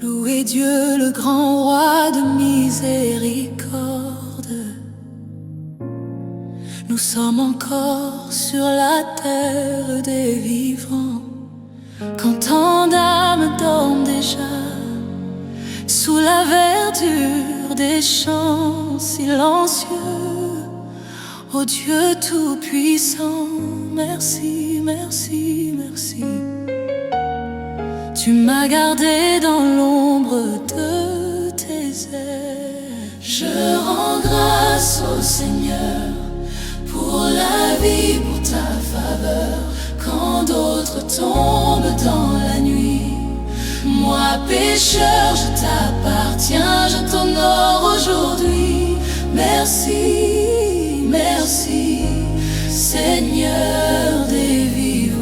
Louez Dieu, le grand roi de miséricorde. Nous sommes encore sur la terre des vivants, quand tant d'âmes dorment déjà sous la verdure des champs silencieux. Ô Dieu tout-puissant, merci, merci, merci. Tu m'as gardé dans l'ombre de tes ailes. Je rends grâce au Seigneur pour la vie, pour ta faveur, quand d'autres tombent dans la nuit. Moi pécheur, je t'appartiens, je t'honore aujourd'hui. Merci, merci, Seigneur des vivants.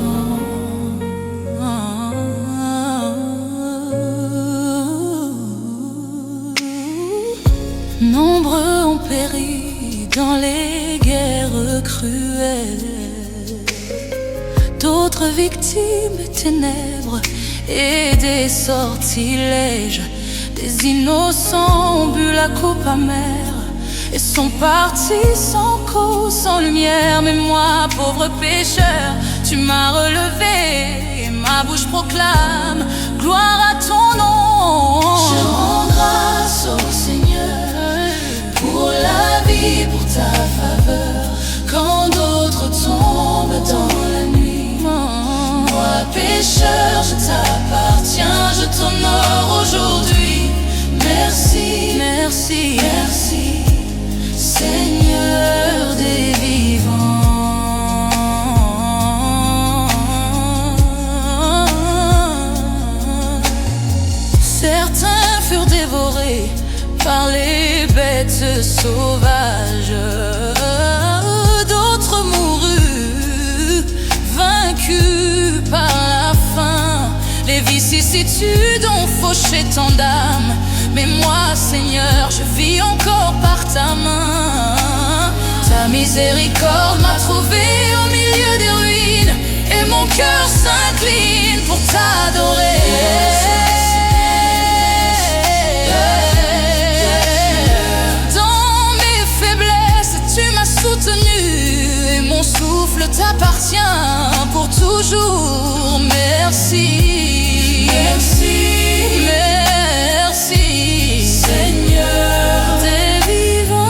Nombreux ont péri dans les guerres cruelles, d'autres victimes des ténèbres et des sortilèges. Des innocents ont bu la coupe amère et sont partis sans cause, sans lumière. Mais moi, pauvre pécheur, tu m'as relevé et ma bouche proclame gloire à ton nom. Je rends grâce au Seigneur pour la vie, pour ta faveur, quand d'autres tombent dans la nuit. Moi pécheur, je t'appartiens, je t'honore aujourd'hui. Merci, merci, merci, Seigneur des vivants. Certains furent dévorés par les bêtes sauvages, d'autres moururent vaincus par la faim. Les vicissitudes ont fauché tant d'âmes, mais moi, Seigneur, je vis encore par ta main. Ta miséricorde m'a trouvé au milieu des ruines, et mon cœur s'incline pour t'adorer. Dans mes faiblesses, tu m'as soutenu, et mon souffle t'appartient pour toujours. Merci, merci, merci, Seigneur des vivants.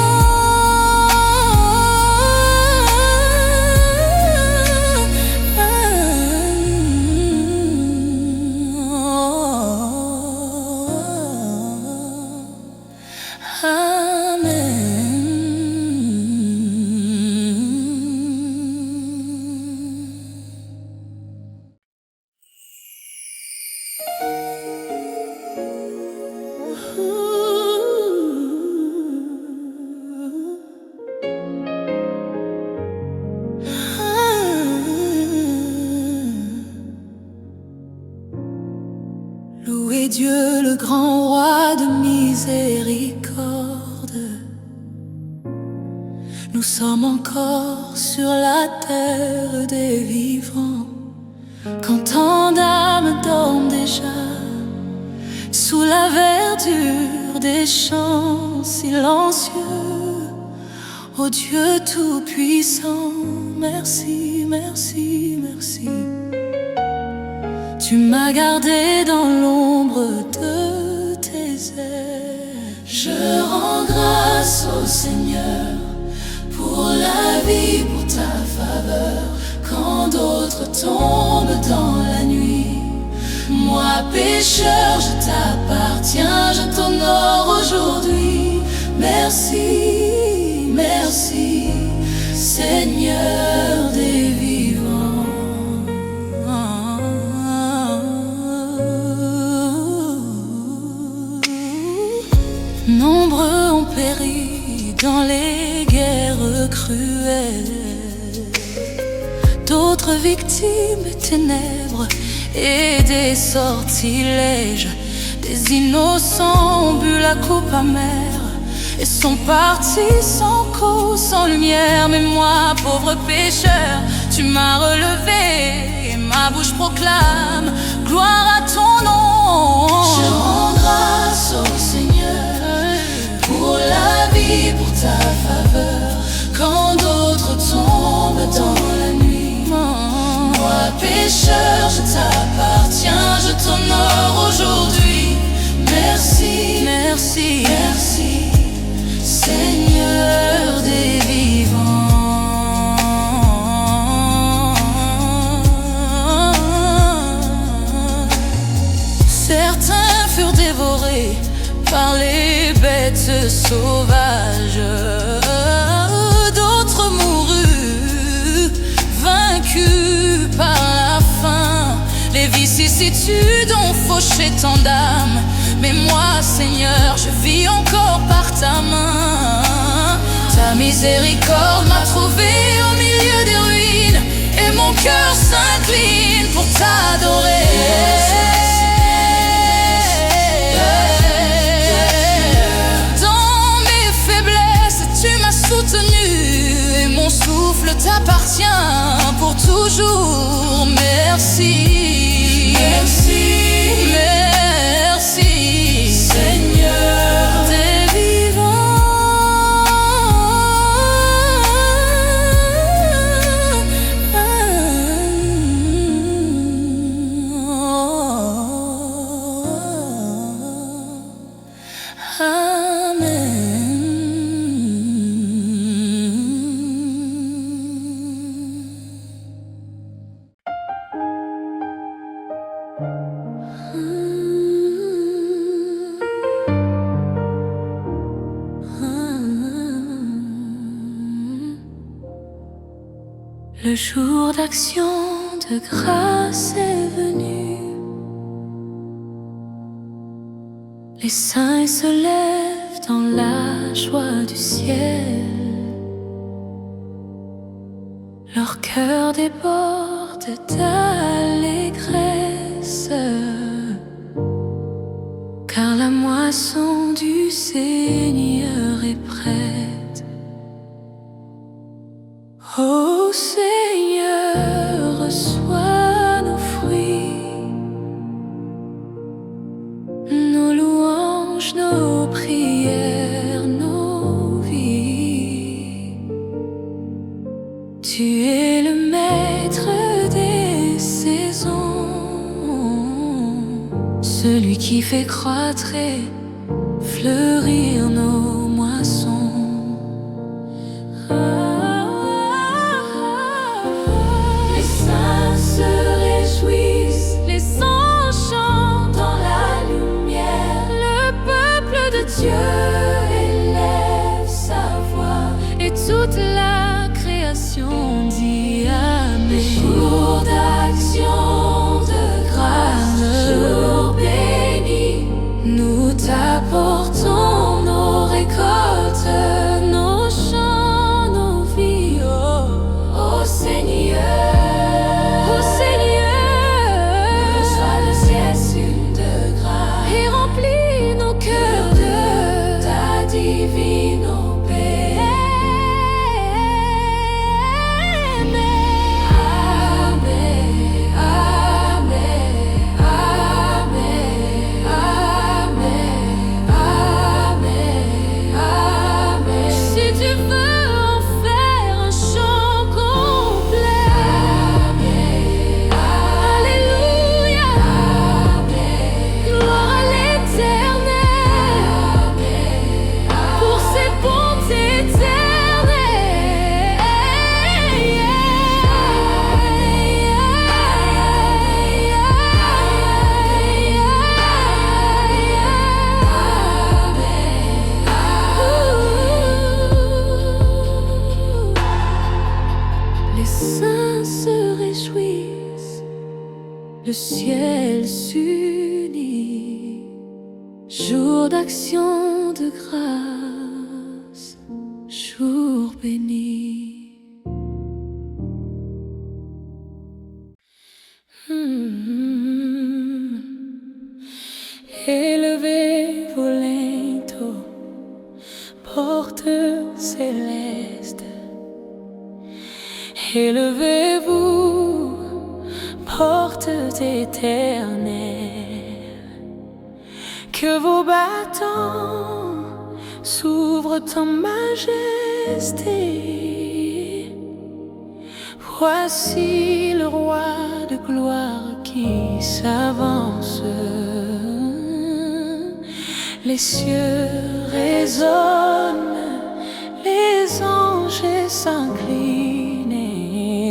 Louez Dieu, le grand roi de miséricorde. Nous sommes encore sur la terre des vivants, quand tant d'âmes dorment déjà sous la verdure des champs silencieux. Ô Dieu tout-puissant, merci, merci, merci. Tu m'as gardé dans l'ombre de tes ailes. Je rends grâce au Seigneur pour la vie, pour ta faveur, quand d'autres tombent dans la nuit. Moi pécheur, je t'appartiens, je t'honore aujourd'hui. Merci, merci, Seigneur des vivants. Nombreux ont péri dans les guerres cruelles, d'autres victimes des ténèbres et des sortilèges. Des innocents ont bu la coupe amère et sont partis sans cause, sans lumière. Mais moi, pauvre pécheur, tu m'as relevé et ma bouche proclame gloire à ton nom. Je rends grâce au Seigneur pour la vie, pour ta faveur. Quand d'autres tombent dans la nuit, moi pécheur, je t'appartiens, je t'honore aujourd'hui. Merci, merci, merci, Seigneur des vivants. Certains furent dévorés par les bêtes sauvages, d'autres moururent vaincus par la faim. Les vicissitudes ont fauché tant d'âmes, mais moi, Seigneur, je vis encore par ta main. Ta miséricorde m'a trouvé au milieu des ruines, et mon cœur s'incline pour t'adorer. Dans mes faiblesses, tu m'as soutenu, et mon souffle t'appartient pour toujours. Merci, merci, merci, Seigneur des vivants. Le jour d'action de grâce est venu. Les saints se lèvent dans la joie du ciel. Leur cœur déborde d'allégresse, car la moisson du Seigneur est prête. Ô Seigneur, reçois nos fruits, nos louanges, nos prières, nos vies. Tu es le maître des saisons, celui qui fait croître et fleurir nos moissons. Dieu élève sa voix et toute la création dit Amen. Jour d'action de grâce, jour béni, nous t'apportons nos récoltes, nos champs, nos vies. Oh Seigneur, oh Seigneur, reçois le ciel une de grâce et remplis nos cœurs de divine paix. Amen, amen, amen, amen, amen, amen. Si tu veux en faire un chant complet, amen, alléluia, amen, gloire à l'Éternel, pour ses bontés éternelles. Les saints se réjouissent, le ciel s'unit, jour d'action de grâce, jour béni. Et le Élevez-vous, portes éternelles, que vos bâtons s'ouvrent en majesté. Voici le roi de gloire qui s'avance. Les cieux résonnent, les anges s'inclinent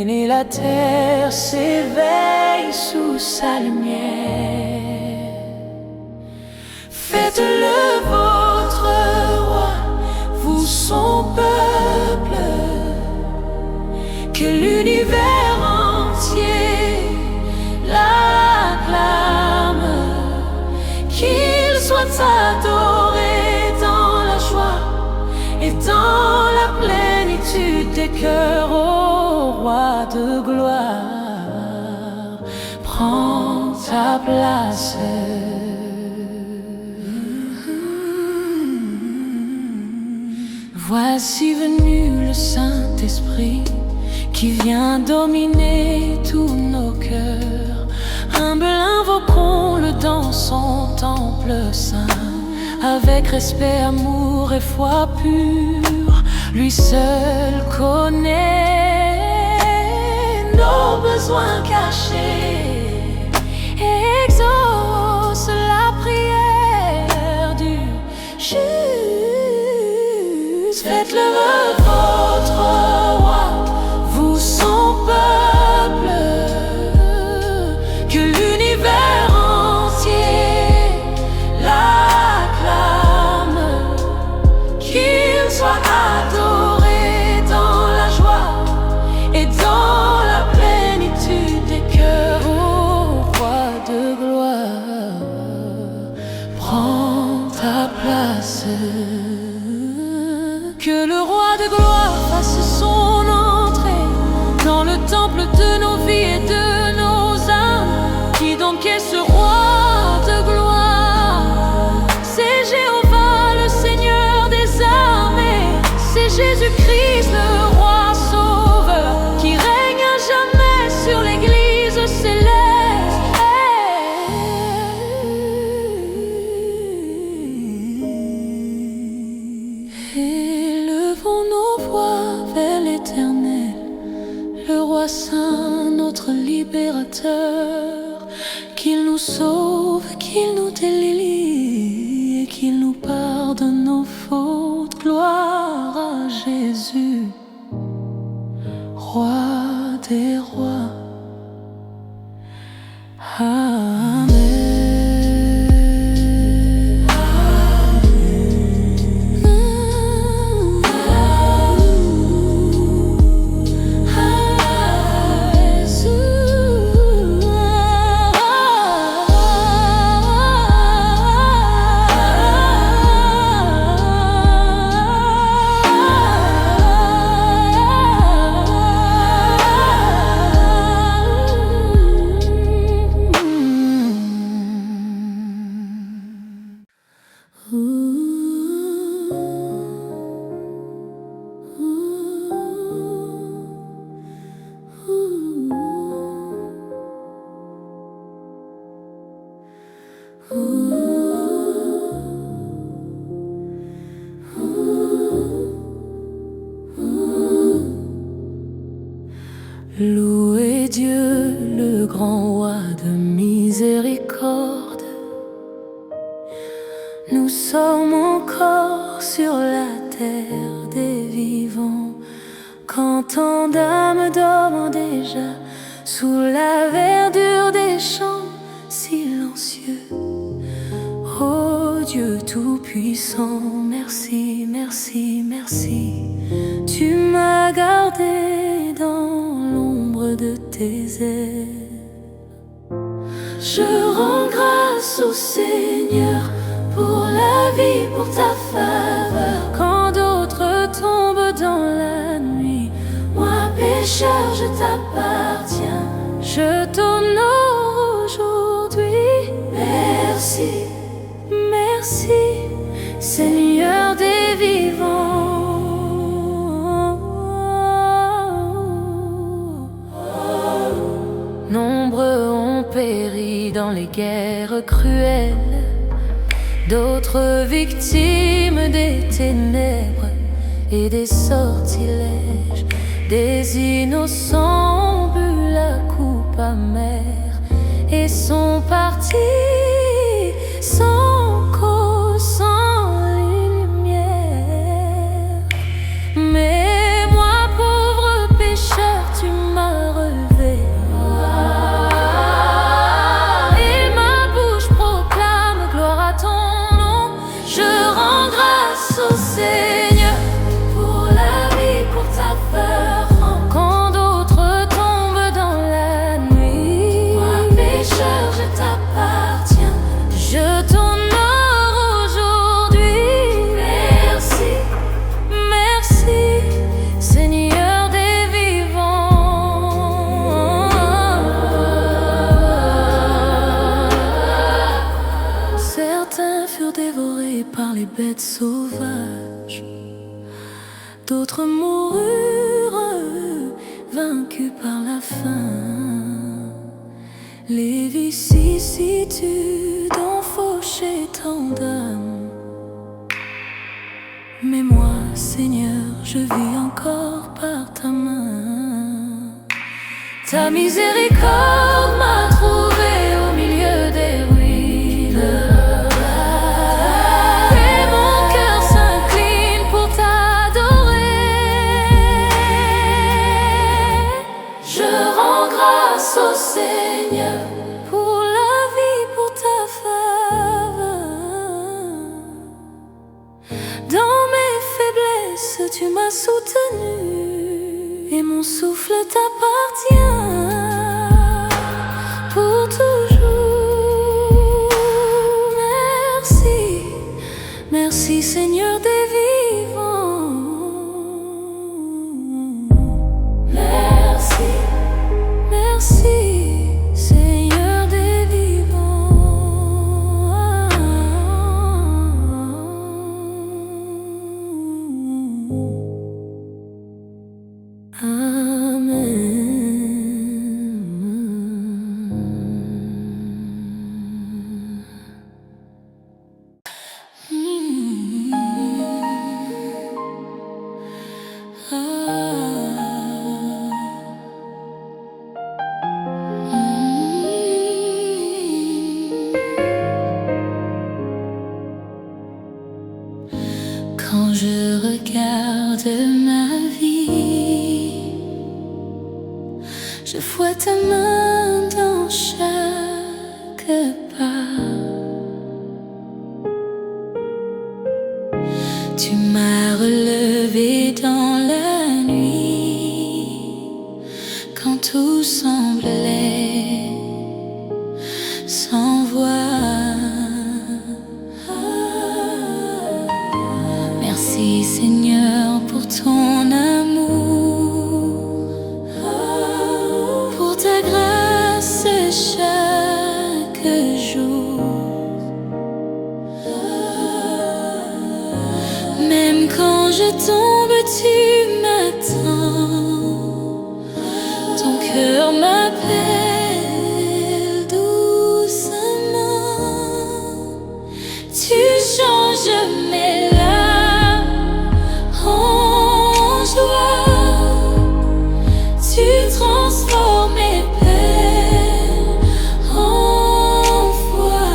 et la terre s'éveille sous sa lumière. Faites-le votre roi, vous son peuple, que l'univers entier l'acclame, qu'il soit adoré dans la joie et dans la plénitude des cœurs. Ô roi de gloire, prends ta place. Voici venu le Saint-Esprit qui vient dominer tous nos cœurs. Humble, invoquons-le dans son temple saint, avec respect, amour et foi pure. Lui seul connaît nos besoins cachés et exauce la prière du juste. Faites-le votre roi, vous son peuple, que l'univers entier l'acclame, qu'il soit adoré dans la joie et dans la plénitude des cœurs. Ô roi de gloire, prends ta place. Que le roi de gloire fasse son entrée dans le temple de nos vies et de nos âmes. Qui donc est ce roi de gloire? C'est Jéhovah, le Seigneur des armées. C'est Jésus-Christ, le roi sauveur, qui règne à jamais sur l'église céleste. Élevons nos voix vers l'Éternel, le roi saint, notre libérateur. Qu'il nous sauve, qu'il nous délivre et qu'il nous pardonne nos fautes. Gloire à Jésus, roi des rois. Amen. Louez Dieu, le grand roi de miséricorde. Nous sommes encore sur la terre des vivants, quand tant d'âmes dorment déjà sous la verdure des champs silencieux. Ô Dieu tout-puissant, merci, merci, merci. Tu m'as gardé dans l'ombre de tes ailes. Je rends grâce au Seigneur pour la vie, pour ta faveur. Quand d'autres tombent dans la nuit, moi pécheur je t'appartiens. Je t'honore aujourd'hui. Merci, merci, Seigneur des vivants. périt dans les guerres cruelles, d'autres victimes des ténèbres et des sortilèges. Des innocents ont bu la coupe amère et sont partis sans cause, sans lumière. Mais moi, pauvre pécheur, tu m'as relevé, et ma bouche proclame gloire à ton nom. Je rends grâce au Seigneur pour la vie, pour ta faveur. Quand d'autres tombent dans la nuit, moi pécheur, je t'appartiens, je t'honore aujourd'hui. Merci, merci, Seigneur des vivants. Certains furent dévorés par les bêtes sauvages, d'autres moururent vaincus par la faim. Les vicissitudes ont fauché tant d'âmes, mais moi, Seigneur, je vis encore par ta main. Ta miséricorde m'a trouvé au milieu des ruines, et mon cœur s'incline pour t'adorer. Je rends grâce au Seigneur pour la vie, pour ta faveur. Dans mes faiblesses, tu m'as soutenu, et mon souffle t'appartient pour toujours. Merci, merci Seigneur des vivants. Merci, merci Seigneur des vivants. Quand je regarde ma vie, je vois ta main dans chaque pas. Tu m'as relevé dans la nuit, quand tout semblait sans voix. Merci Seigneur pour ton amour, pour ta grâce chaque jour. Même quand je tombe, tu m'attends, ton cœur m'appelle doucement. Tu changes mes larmes en joie, tu transformes mes peines en foi.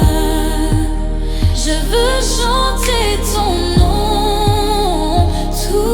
Je veux chanter ton nom tout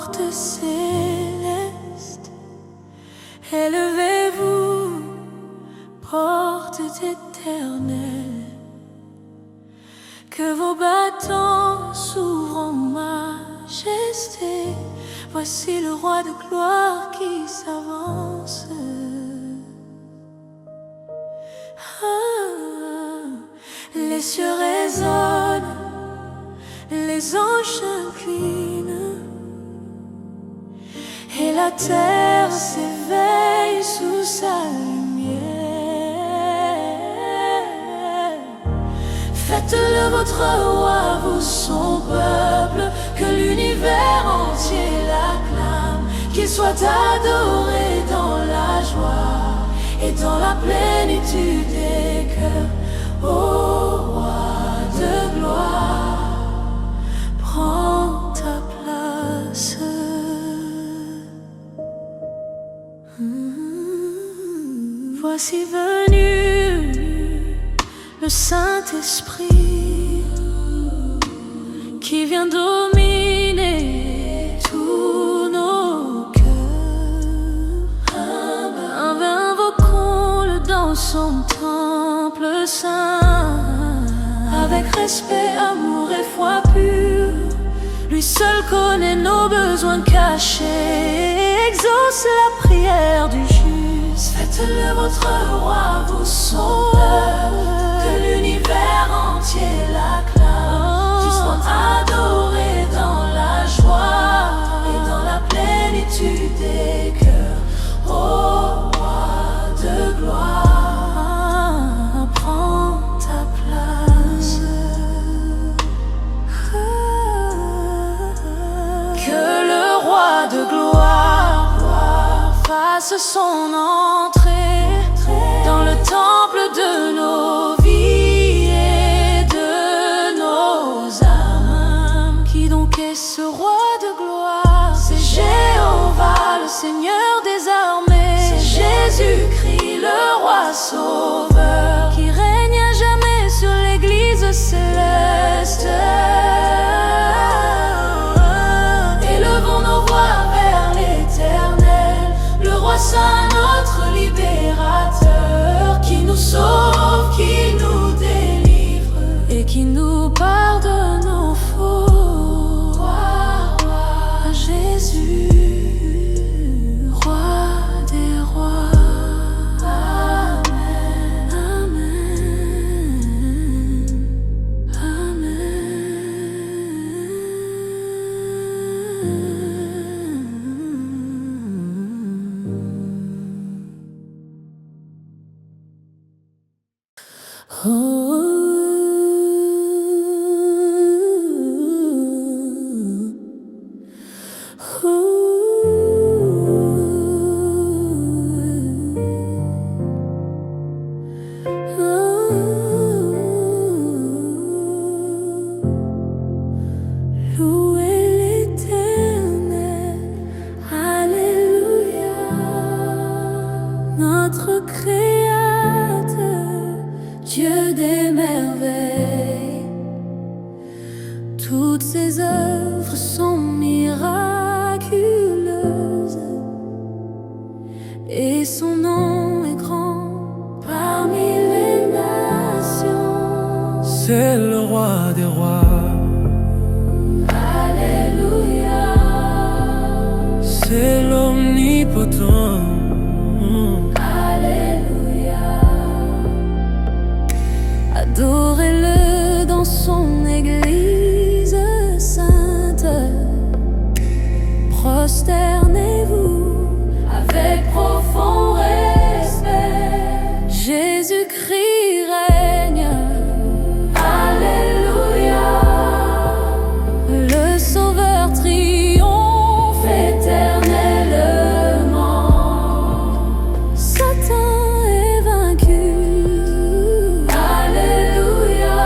portes célestes, élevez-vous, portes éternelles, que vos battants s'ouvrent en majesté. Voici le roi de gloire qui s'avance. Les cieux résonnent, les anges s'inclinent, et la terre s'éveille sous sa lumière. Faites-le votre roi, vous son peuple, que l'univers entier l'acclame, qu'il soit adoré dans la joie et dans la plénitude des cœurs. Ô roi de gloire, prends ta place. Voici venu le Saint-Esprit qui vient dominer tous nos cœurs. Invoquons-le dans son temple saint, avec respect, amour et foi pure. Lui seul connaît nos besoins cachés, exauce la prière du juste. Faites-le votre roi, vous son peuple, que l'univers entier l'acclame, qu'il soit adoré dans la joie et dans la plénitude des cœurs. Ô roi de gloire, prends ta place. Que le roi de gloire fasse son entrée dans le temple de nos vies et de nos âmes. Qui donc est ce roi de gloire? C'est Jéhovah, le Seigneur des armées. C'est Jésus-Christ, le roi sauveur, qui règne à jamais sur l'église céleste. Élevons nos voix vers l'Éternel, le roi saint, notre libérateur, qui nous sauve, qui nous délivre et qui nous pardonne nos fautes. Roi Jésus, roi des rois. Amen, amen, Louez l'Éternel, alléluia, notre Créateur, Dieu des merveilles. Toutes ses œuvres sont miraculeuses, et son nom est grand parmi les nations. C'est le roi des rois, Alléluia, c'est l'omnipotent. Alléluia. Adorez-le dans son église sainte, prosternez-vous avec profond respect. Jésus-Christ règne, alléluia. Le Sauveur triomphe éternellement. Satan est vaincu, alléluia.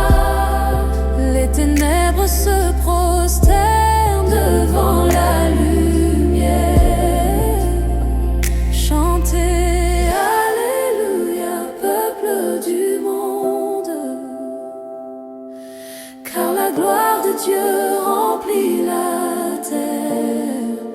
Les ténèbres se prosternent devant la lumière. Chantez alléluia, peuple du monde, car la gloire de Dieu remplit la terre.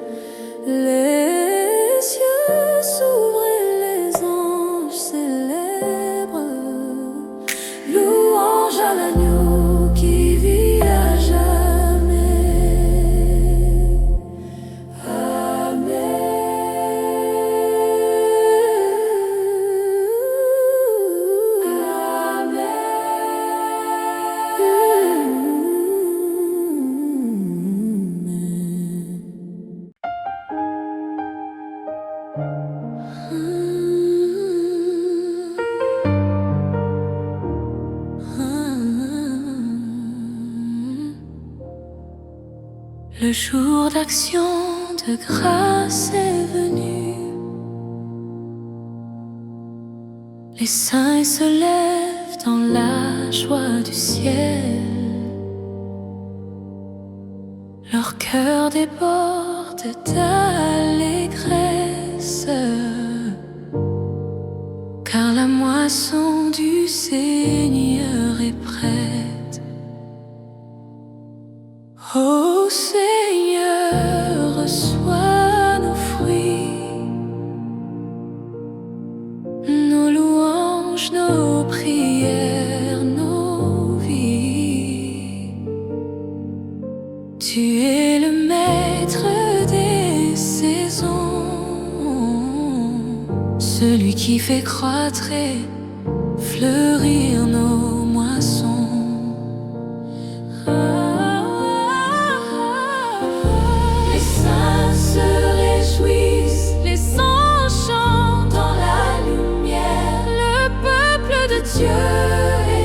Le jour d'action de grâce est venu. Les saints se lèvent dans la joie du ciel. Leur cœur déborde d'allégresse, car la moisson du Seigneur est prête. Ô Seigneur, reçois nos fruits, nos louanges, nos prières, nos vies. Tu es le maître des saisons, celui qui fait croître et fleurir nos moissons. Les saints se réjouissent, les anges chantent dans la lumière. Le peuple de Dieu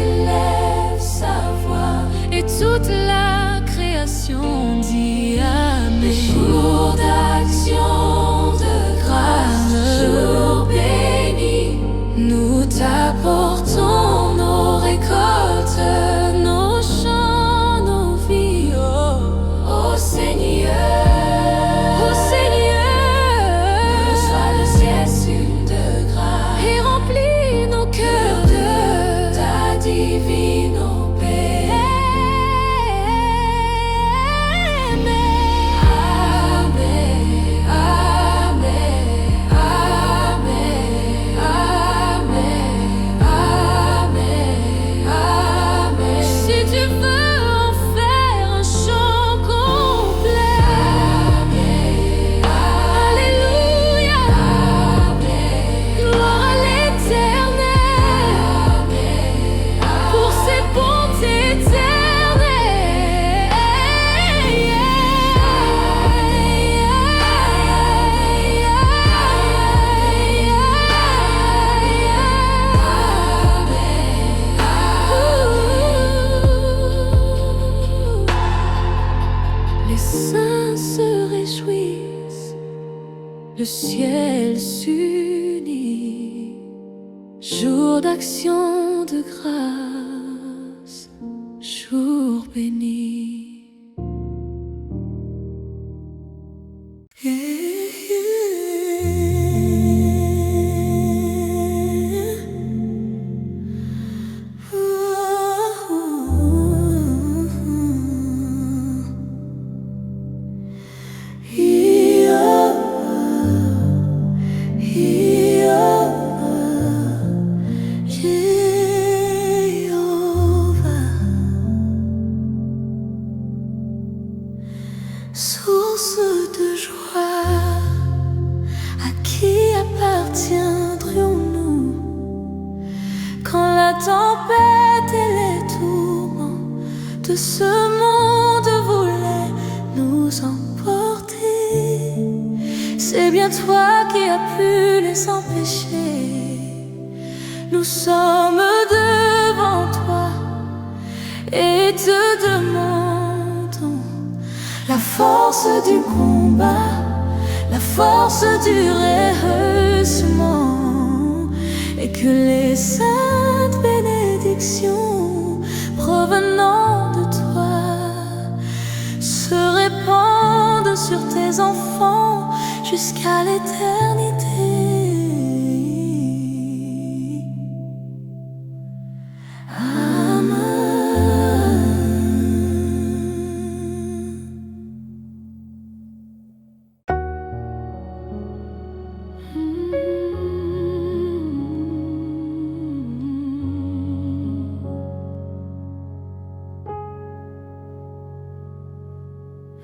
élève sa voix et toute la création dit Amen. Jour d'action de grâce, jour béni, nous t'apportons nos récoltes, nos champs, nos vies. Ô Seigneur, reçois le ciel de grâce et remplis nos cœurs de ta divine paix. Les saints se réjouissent, le ciel s'unit. Jour d'action de grâce, jour béni. Source de joie, à qui appartiendrions-nous quand la tempête et les tourments de ce monde voulaient nous emporter? C'est bien toi qui as pu les empêcher. Nous sommes devant toi et te demandons la force du combat, la force du rehaussement, et que les saintes bénédictions provenant de toi se répandent sur tes enfants jusqu'à l'éternité.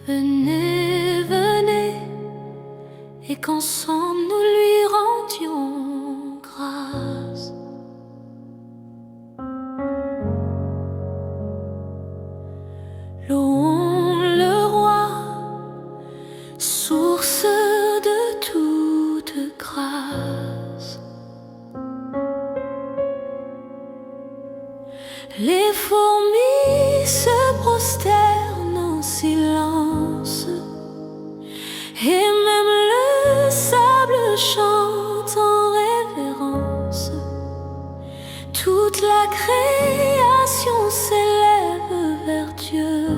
Venez, venez, et qu'ensemble nous lui rendions grâce. Louons le roi, source de toute grâce. Les fourmis se prosternent en silence Toute la création s'élève vers Dieu.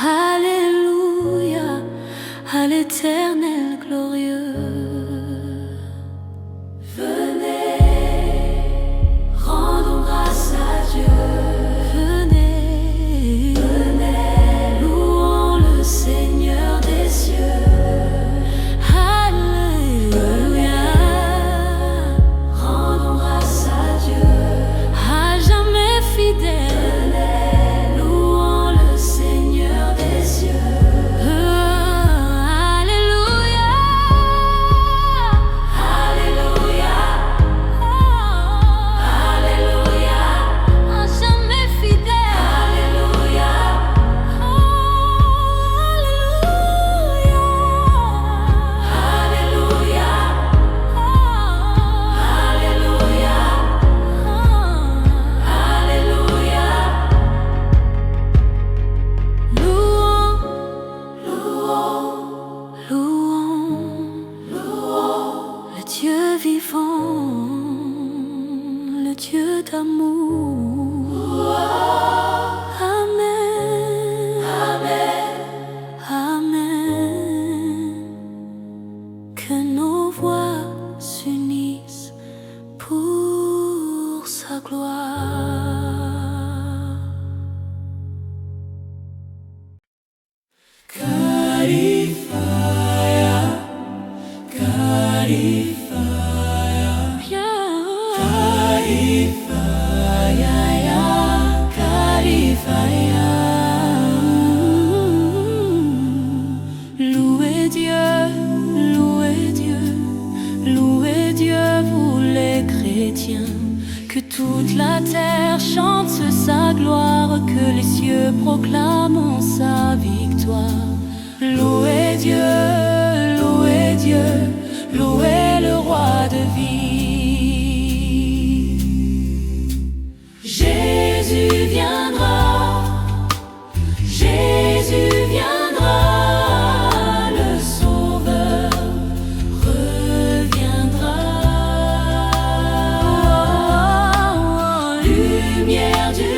Alléluia, à l'Éternel glorieux. Venez, rendons grâce à Dieu. Venez, venez, louons le Seigneur des cieux. Alléluia, rendons grâce à Dieu, à jamais fidèle. Venez, louons le Seigneur des cieux. Alléluia, alléluia, alléluia, à jamais fidèle. Alléluia, alléluia, alléluia, alléluia, louons, le Dieu vivant, le Dieu d'amour. Amen, amen, amen. Que nos voix s'unissent pour sa gloire. Carifaya, Carifaya, Carifaya, Carifaya. Louez Dieu, louez Dieu, louez Dieu, vous les chrétiens. Que toute la terre chante sa gloire, que les cieux proclament sa victoire. Louez Dieu, louez Dieu, louez le roi de vie. Jésus viendra, Jésus viendra, le Sauveur reviendra. Lumière du